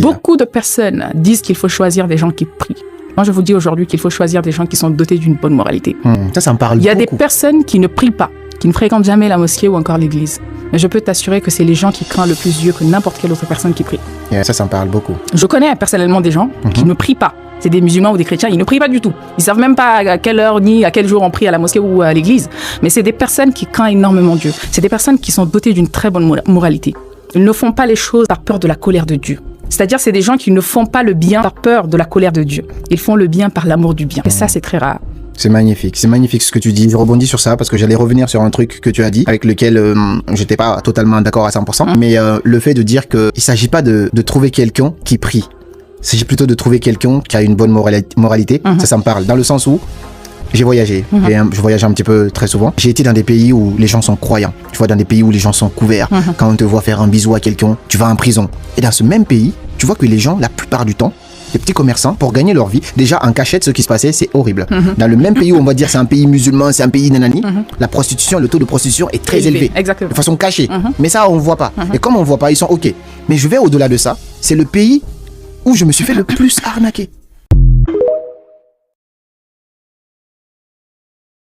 Beaucoup de personnes disent qu'il faut choisir des gens qui prient. Moi, je vous dis aujourd'hui qu'il faut choisir des gens qui sont dotés d'une bonne moralité. Ça me parle beaucoup. Il y a des personnes qui ne prient pas, qui ne fréquentent jamais la mosquée ou encore l'église. Mais je peux t'assurer que c'est les gens qui craignent le plus Dieu que n'importe quelle autre personne qui prie. Ça me parle beaucoup. Je connais personnellement des gens qui ne prient pas. C'est des musulmans ou des chrétiens, ils ne prient pas du tout. Ils savent même pas à quelle heure ni à quel jour on prie à la mosquée ou à l'église. Mais c'est des personnes qui craignent énormément Dieu. C'est des personnes qui sont dotées d'une très bonne moralité. Ils ne font pas les choses par peur de la colère de Dieu. C'est-à-dire, c'est des gens qui ne font pas le bien par peur de la colère de Dieu. Ils font le bien par l'amour du bien. Et ça, c'est très rare. C'est magnifique ce que tu dis. Je rebondis sur ça parce que j'allais revenir sur un truc que tu as dit, avec lequel j'étais pas totalement d'accord à 100%. Mais le fait de dire qu'il s'agit pas de trouver quelqu'un qui prie. Il s'agit plutôt de trouver quelqu'un qui a une bonne moralité. Ça me parle. Dans le sens où j'ai voyagé. Je voyage un petit peu très souvent. J'ai été dans des pays où les gens sont croyants. Tu vois, dans des pays où les gens sont couverts. Quand on te voit faire un bisou à quelqu'un, tu vas en prison. Et dans ce même pays, tu vois que les gens, la plupart du temps, les petits commerçants, pour gagner leur vie, déjà en cachette, ce qui se passait, c'est horrible. Dans le même pays où on va dire c'est un pays musulman, c'est un pays nanani, la prostitution, le taux de prostitution est très élevé. Exactement. De façon cachée. Mais ça, on voit pas. Et comme on voit pas, ils sont OK. Mais je vais au-delà de ça. C'est le pays où je me suis fait le plus arnaquer.